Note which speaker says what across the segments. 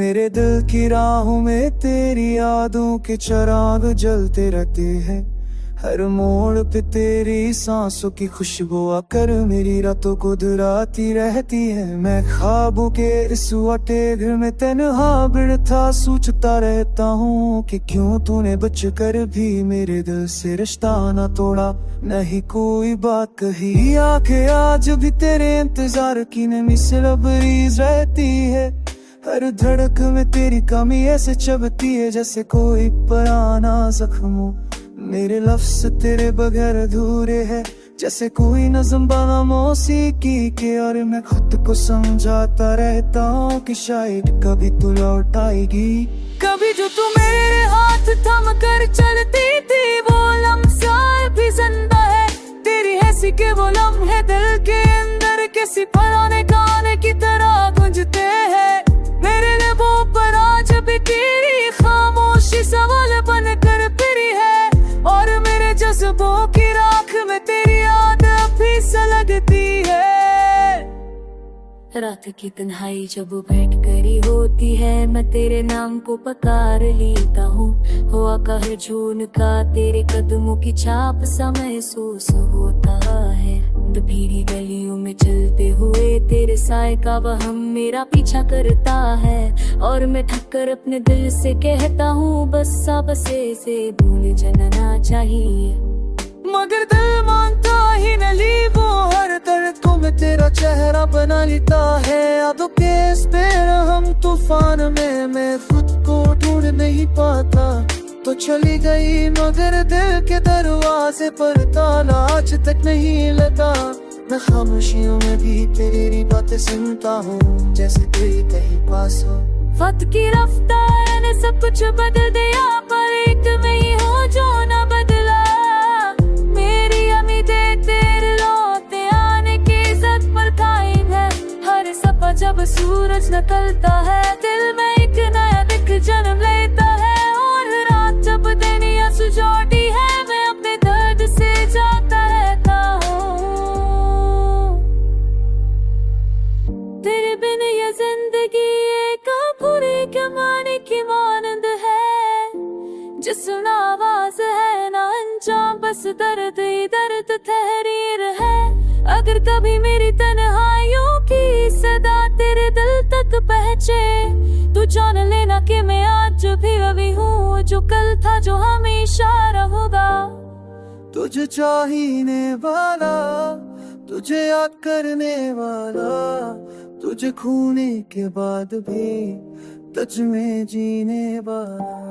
Speaker 1: मेरे दिल की राहों में तेरी यादों के चिराग जलते रहते हैं। हर मोड़ पे तेरी सांसों की खुशबू आकर मेरी रातों को दुराती रहती है। मैं ख्वाबों के इस वटे घर में तन्हा बिड़था सोचता रहता हूँ कि क्यों तूने बच कर भी मेरे दिल से रिश्ता ना तोड़ा। नहीं कोई बात कही आके आज भी तेरे इंतजार की नमी से लबरेज रहती है। हर धड़क में तेरी कमी ऐसे चबती है जैसे कोई पुराना जख्म। मेरे लफ्ज तेरे बगैर अधूरे हैं जैसे कोई नज़्म बना मौसीकी के। और मैं खुद को समझाता रहता हूँ कि शायद कभी तू लौट आएगी।
Speaker 2: कभी जो तू मेरे हाथ थम कर चलती थी वो लम्हा भी जिंदा है। तेरी हंसी के वो लम्हे दिल के अंदर किसी पुराने गाने की तरह गूंजते हैं। मेरे लबों पर आज भी तेरी खामोशी सवाल बन कर फिरी है। और मेरे जज्बों की राख में तेरी याद अभी सुलगती है। रात की तन्हाई जब बैठ करी होती है मैं तेरे नाम को पुकार लेता हूँ। हुआ कहे जून का तेरे कदमों की छाप सा महसूस होता है। भीड़ी गलियों में चलते हुए तेरे साए का वहम मेरा पीछा करता है। और मैं थककर अपने दिल से कहता हूँ बस अब से भूल जाना चाहिए।
Speaker 1: मगर दिल मानता ही नहीं वो हर दर्द को मैं तेरा चेहरा बना लेता है। यादों के इस बेरहम तूफान में मैं खुद को ढूंढ नहीं पाता। तो चली गई मगर दिल के दरवाजे पर ताला आज तक नहीं लगा। मैं खामोशियों में भी तेरी बातें सुनता हूँ जैसे कोई कहीं पास हो।
Speaker 2: वक्त की रफ्तार ने सब कुछ बदल दिया पर एक मैं ही हूँ जो न बदला। मेरी उम्मीदें तेरे लौटे आने की इज्जत पर कायम है। हर सपना जब सूरज निकलता है दिल में एक नया दिख जन्म लेता है। और रात जब दुनिया सुझाती है मैं अपने दर्द से जाता रहता हूँ। तेरे बिन ये जिंदगी एक पूरी कमाने की मानंद है। जिसमें आवाज है ना अंजाम बस दर्द ही दर्द तहरीर है। अगर कभी मेरी तन्हाइयों की सदा तेरे दिल तक पहुँचे तू जान लेना कि मैं आज भी वही हूँ जो कल था जो हमेशा रहूंगा।
Speaker 1: तुझे चाहने वाला तुझे याद करने वाला तुझे खोने के बाद भी तुझ में जीने वाला।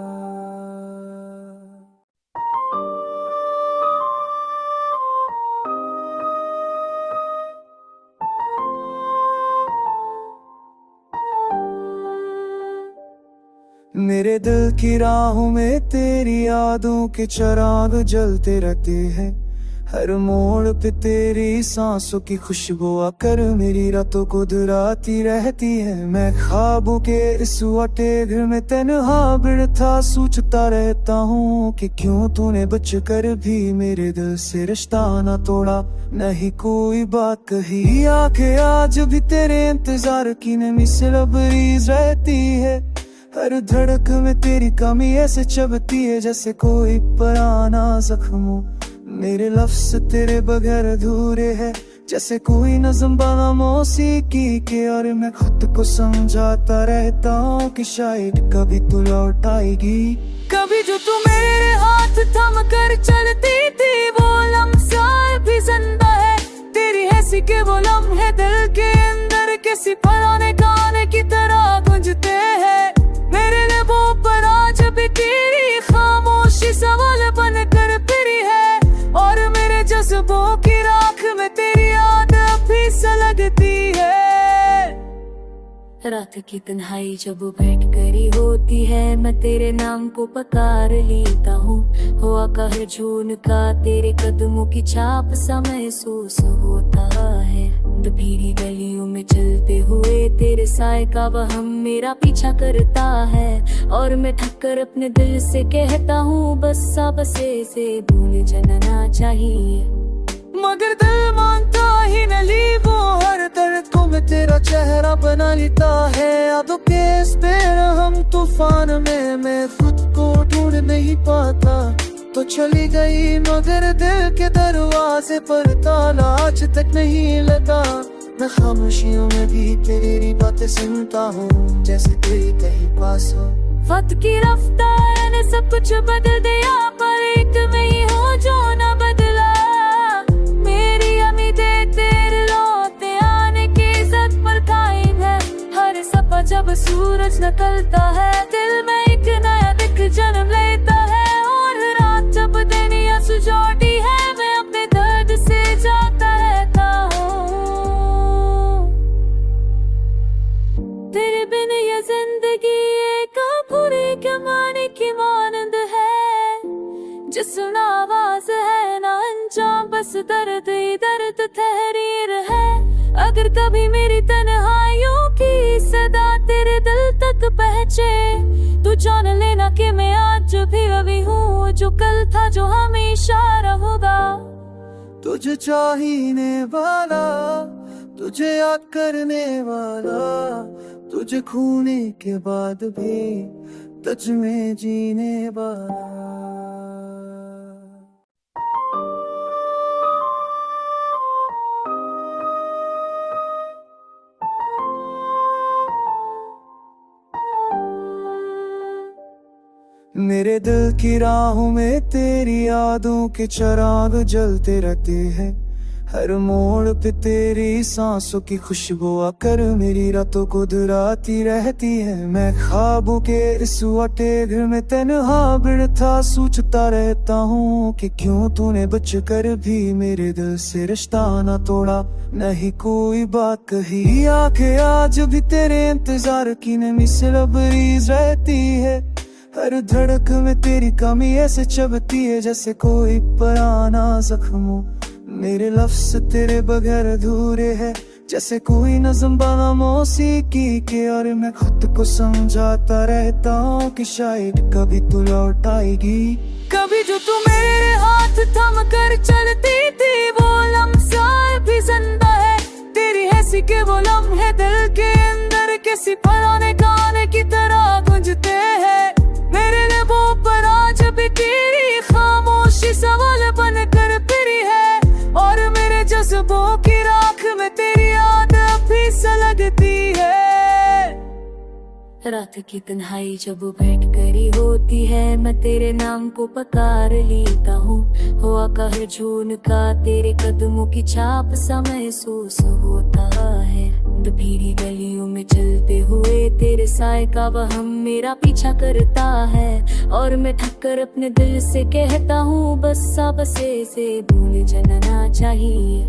Speaker 1: मेरे दिल की राहों में तेरी यादों के चिराग जलते रहते हैं। हर मोड़ पे तेरी सांसों की खुशबू आकर मेरी रातों को दुराती रहती है। मैं ख्वाबों के इस वटे घर में तन्हा बिड़था सोचता रहता हूँ कि क्यों तूने बच कर भी मेरे दिल से रिश्ता ना तोड़ा। नहीं कोई बात कही आके आज भी तेरे इंतजार की नमी से लबरेज रहती है। हर धड़क में तेरी कमी ऐसे चबती है जैसे कोई पुराना जख्म। मेरे लफ्ज तेरे बगैर अधूरे हैं जैसे कोई नज़्म बना मौसीकी के। और मैं खुद को समझाता रहता हूँ कि शायद कभी तू लौट आएगी।
Speaker 2: कभी जो तू मेरे हाथ थम कर चलती थी वो लम्हा भी जिंदा है। तेरी हंसी के वो लम्हे दिल के अंदर किसी पुराने गाने की तरह गूंजते हैं। मेरे लबों पर आज भी तेरी खामोशी सवाल बन कर फिरी है। और मेरे जज्बों की राख में तेरी याद अभी सुलगती है। रात की तन्हाई जब बैठ करी होती है मैं तेरे नाम को पुकार लेता हूँ। हुआ कहे जून का तेरे कदमों की छाप सा महसूस होता है। भीड़ी गलियों में चलते हुए तेरे साए का वहम मेरा पीछा करता है। और मैं थककर अपने दिल से कहता हूँ बस अब से भूल जाना चाहिए।
Speaker 1: मगर दिल मानता ही नहीं वो हर दर्द को राहों में तेरा चेहरा बना लेता है। यादों के इस बेरहम तूफान में मैं खुद को ढूंढ नहीं पाता। तो चली गई मगर दिल के दरवाजे पर ताला आज तक नहीं लगा। मैं खामोशियों में भी तेरी बातें सुनता हूँ, जैसे तेरी कहीं पास हो।
Speaker 2: वक्त की रफ्तार ने सब कुछ बदल दिया, पर एक मैं ही हूँ जो ना बदला। मेरी उम्मीदें तेरे लौटे आने की इज्जत पर कायम है। हर सपा जब सूरज निकलता है, दिल में एक नया दिख जन्म लेता है। और रात जब दुनिया सुझाती है, मैं अपने दर्द से जाता रहता हूँ। तेरे बिन ये जिंदगी एक पूरी कमाने की मानंद है। जिसमें आवाज है ना अंजाम, बस दर्द ही दर्द तहरीर है। अगर कभी मेरी तन्हाइयों की सदा तेरे दिल तक पहुंचे, तू जान लेना कि मैं आज भी वही हूँ जो कल था, जो हमेशा रहूंगा।
Speaker 1: तुझे चाहने वाला, तुझे याद करने वाला, तुझे खोने के बाद भी तुझ में जीने वाला। मेरे दिल की राहों में तेरी यादों के चिराग जलते रहते हैं। हर मोड़ पे तेरी सांसों की खुशबू आकर मेरी रातों को दुराती रहती है। मैं ख्वाबों के इस वटे घर में तन्हा बिड़था सोचता रहता हूँ कि क्यों तूने बच कर भी मेरे दिल से रिश्ता ना तोड़ा। नहीं कोई बात कही आके आज भी तेरे इंतजार की नमी से लबरीज रहती है। हर धड़क में तेरी कमी ऐसे चबती है, जैसे कोई पुराना जख्म हो। मेरे लफ्ज तेरे बगैर अधूरे हैं, जैसे कोई नज़म बना मौसीकी के। और मैं खुद को समझाता रहता हूँ कि शायद कभी तू लौट आएगी।
Speaker 2: कभी जो तू मेरे हाथ थम कर चलती थी, वो लम्हा भी जिंदा है। तेरी हंसी के वो लम्हे दिल के अंदर किसी पुराने गाने की तरह गूंजते हैं। मेरे लबों पर आज भी तेरी खामोशी सवाल बन कर फिरी है। और मेरे जज्बों की राख में तेरी याद अभी सुलगती है। रात की तन्हाई जब बैठ करी होती है, मैं तेरे नाम को पुकार लेता हूँ। हुआ कहर जून का तेरे कदमों की छाप सा महसूस होता है। भीड़ी गलियों में चलते हुए तेरे साए का वहम मेरा पीछा करता है। और मैं थक कर अपने दिल से कहता हूँ, बस अब से भूल जाना चाहिए।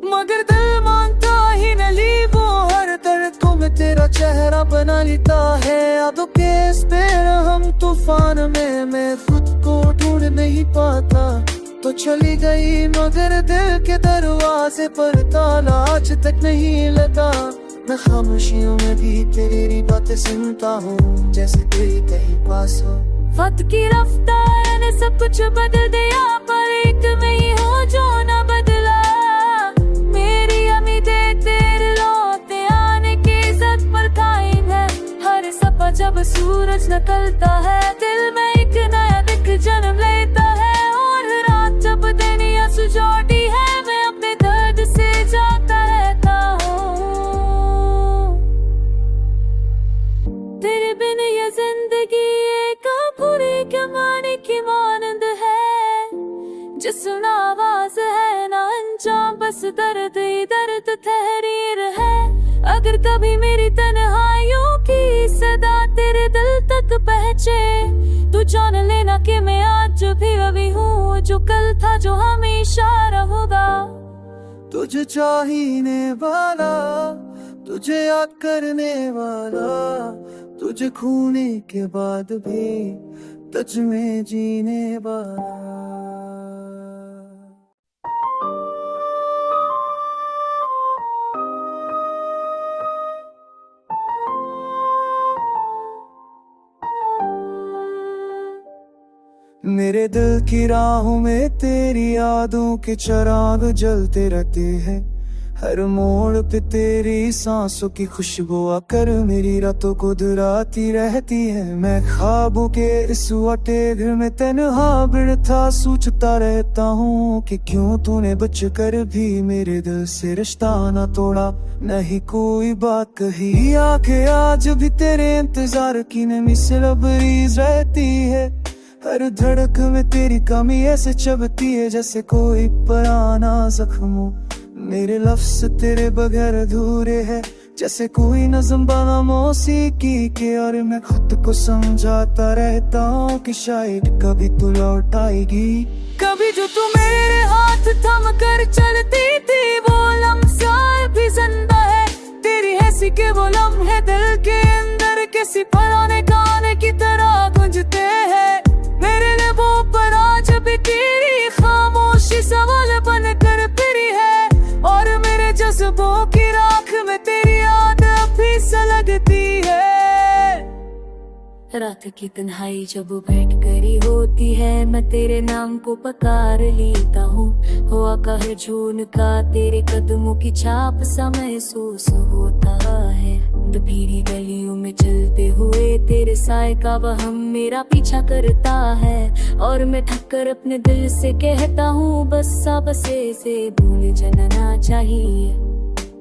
Speaker 1: मगर दिल मानता ही नहीं, वो हर दर्द को मैं तेरा चेहरा बना लेता है। यादों के इस बेरहम तूफान में मैं खुद को ढूंढ नहीं पाता। तो चली गई मगर दिल के दरवाजे पर ताला आज तक नहीं लगा। मैं खामोशियों में भी तेरी बातें सुनता हूँ, जैसे तेरी कहीं पास हो।
Speaker 2: वक्त की रफ्तार ने सब कुछ बदल दिया, पर एक मैं ही हूँ जो ना बदला। मेरी उम्मीदें तेरे लौटे आने की इज्जत पर कायम है। हर सपा जब सूरज निकलता है, दिल में एक नया दिख जन्म लेता है। और रात जब दुनिया सुझाती है, मैं अपने दर्द से जाता रहता हूँ। तेरे बिन ये जिंदगी एक पूरी कमाने की मानंद है। जिसमें आवाज है ना अंजाम, बस दर्द ही दर्द तहरीर है। अगर कभी मेरी तन्हाइयों की सदा तेरे दिल तक पहुंचे, तू जान लेना कि मैं आज भी वही हूँ जो कल था, जो हमेशा रहूंगा।
Speaker 1: तुझे चाहने वाला, तुझे याद करने वाला, तुझे खोने के बाद भी तुझ में जीने वाला। मेरे दिल की राहों में तेरी यादों के चिराग जलते रहते हैं। हर मोड़ पे तेरी सांसों की खुशबू आकर मेरी रातों को दुराती रहती है। मैं ख्वाबों के इस वटे घर में तन्हा बिड़था सोचता रहता हूँ कि क्यों तूने बचकर भी मेरे दिल से रिश्ता ना तोड़ा। नहीं कोई बात कही आके आज भी तेरे इंतजार की नमी से लबरीज रहती है। हर धड़क में तेरी कमी ऐसे चबती है जैसे कोई पुराना जख्म। मेरे लफ्ज़ तेरे बगैर अधूरे हैं जैसे कोई नज़म बना मौसीकी के। और मैं खुद को समझाता रहता हूँ कि शायद कभी तू लौट आएगी।
Speaker 2: कभी जो तू मेरे हाथ थम कर चलती थी वो लम्हा भी जिंदा है। तेरी हंसी के वो लम्हे दिल के अंदर किसी पुराने गाने की तरह गूंजते हैं। मेरे लबों पर आज भी तेरी खामोशी सवाल बन कर फिरी है। और मेरे जज्बों की राख में तेरी याद अभी सुलगती है। रात की तन्हाई जब बैठ करी होती है मैं तेरे नाम को पुकार लेता हूँ। हुआ कहर जून का तेरे कदमों की छाप सा महसूस होता है। दोपहरी गलियों में चलते हुए तेरे साए का वहम मेरा पीछा करता है। और मैं थक कर अपने दिल से कहता हूँ बस अब से भूल जाना चाहिए।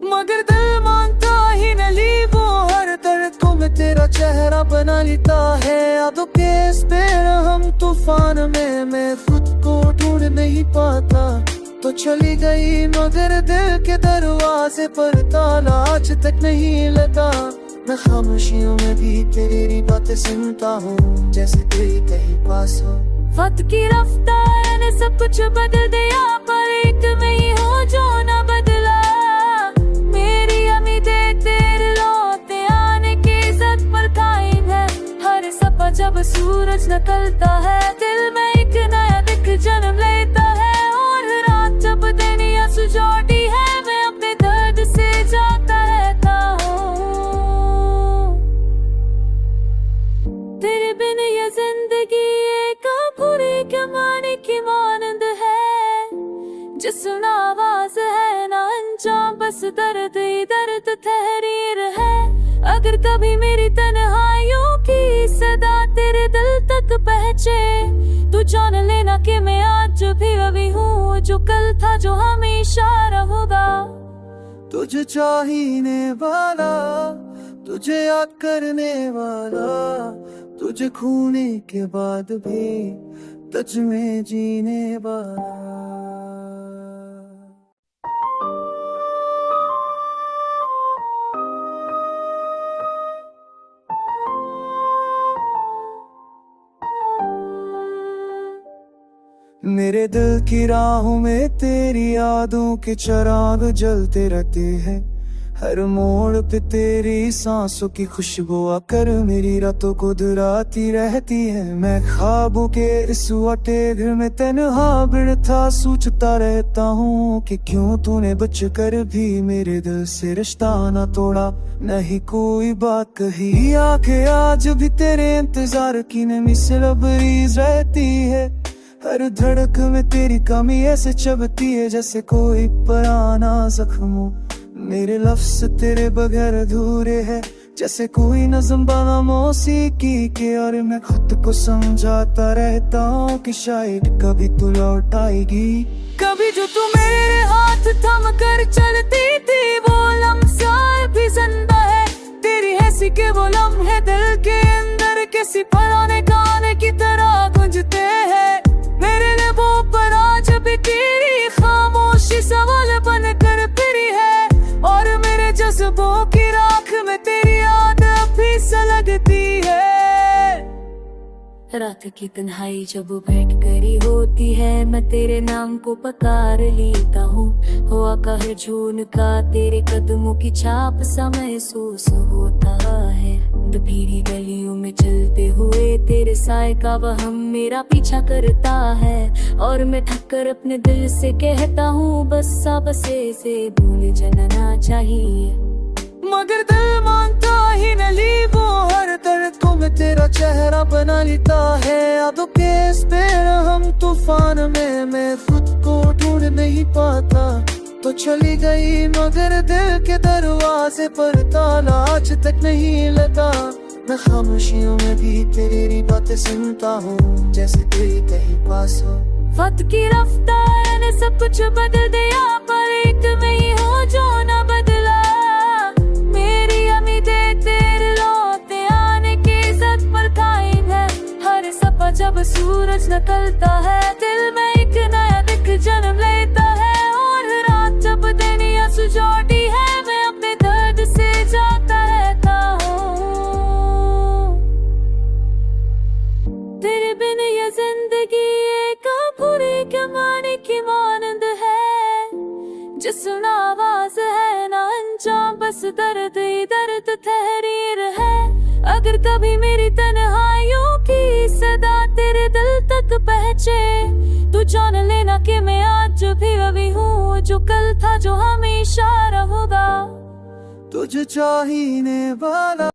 Speaker 1: मगर दिल मानता ही नहीं वो हर दर्द को मैं तेरा चेहरा बना लेता है। यादों के इस बेरहम तूफान में मैं खुद को ढूंढ नहीं पाता। तो चली गई मगर दिल के दरवाजे पर ताला आज तक नहीं लगा। मैं खामोशियों में भी तेरी बातें सुनता हूँ जैसे तेरी कहीं पास हो।
Speaker 2: वक्त की रफ्तार ने सब कुछ बदल दिया पर एक मैं ही हूँ जो न बदला। मेरी उम्मीदें तेरे लौटे आने की इज्जत पर कायम है। हर सपना जब सूरज निकलता है दिल में एक नया दिख जन्म लेता है। और रात जब दुनिया सुझाती है मैं अपने दर्द से जाता रहता हूँ। तेरे बिन ये जिंदगी एक पूरी कमाने की मानंद है। जिसमें आवाज है ना अंजाम बस दर्द ही दर्द तहरीर है। अगर कभी मेरी तन्हाइयों की सदा तेरे दिल तक पहुँचे तो जान लेना कि मैं आज भी वही हूँ जो कल था जो हमेशा रहूंगा।
Speaker 1: तुझे चाहने वाला तुझे याद करने वाला तुझे खोने के बाद भी तुझ में जीने वाला। मेरे दिल की राहों में तेरी यादों के चिराग जलते रहते हैं। हर मोड़ पे तेरी सांसों की खुशबू आकर मेरी रातों को दुराती रहती है। मैं ख्वाबों के इस वटे घर में तन्हा बिड़था सोचता रहता हूँ कि क्यों तूने बचकर भी मेरे दिल से रिश्ता ना तोड़ा। नहीं कोई बात कही आके आज भी तेरे इंतजार की नमी से लबरीज रहती है। हर धड़क में तेरी कमी ऐसे चबती है जैसे कोई पुराना जख्म। मेरे लफ्ज़ तेरे बगैर अधूरे हैं जैसे कोई नज़म बना मौसीकी के। और मैं खुद को समझाता रहता हूँ कि शायद कभी तू लौट आएगी।
Speaker 2: कभी जो तू मेरे हाथ थम कर चलती थी वो लम्हा भी जिंदा है। तेरी हंसी के वो लम्हे दिल के अंदर किसी पुराने गाने की तरह गूंजते हैं। मेरे लबों पर आज भी तेरी खामोशी सवाल बन कर फिरी है। और मेरे जज्बों की राख में तेरी याद अभी सुलगती है। रात की तन्हाई जब बैठ करी होती है मैं तेरे नाम को पुकार लेता हूँ। हुआ कहर जून का तेरे कदमों की छाप सा महसूस होता है। दोपहरी गलियों में चलते हुए तेरे साए का वहम मेरा पीछा करता है। और मैं थक कर अपने दिल से कहता हूँ बस अब से भूल जाना चाहिए।
Speaker 1: मगर दिल मानता ही नहीं वो हर दर्द को मैं तेरा चेहरा बना लेता है। यादों के इस बेरहम तूफान में मैं खुद को ढूंढ नहीं पाता। तो चली गई मगर दिल के दरवाजे पर ताला आज तक नहीं लगा। मैं खामोशियों में भी तेरी बातें सुनता हूँ, जैसे तेरी कहीं पास हो।
Speaker 2: वक्त की रफ्तार ने सब कुछ बदल दिया, पर एक मैं ही हूँ जो ना बदला। मेरी उम्मीदें तेरे लौटे आने की इज्जत पर कायम है। हर सपना जब सूरज निकलता है, दिल में एक नया दिख जन्म लेता है। और रात जब दुनिया सुझाती है, मैं अपने दर्द से जाता रहता हूँ। तेरे बिन ये जिंदगी एक पूरी कमाने की मानंद है। जिसमें आवाज है ना अंजाम, बस दर्द ही दर्द तहरीर है। अगर कभी मेरी तन्हाइयों की सदा तेरे दिल तक पहुंचे, तू जान लेना कि मैं आज भी वही हूँ जो कल था, जो हमेशा रहूंगा।
Speaker 1: तुझे चाहने वाला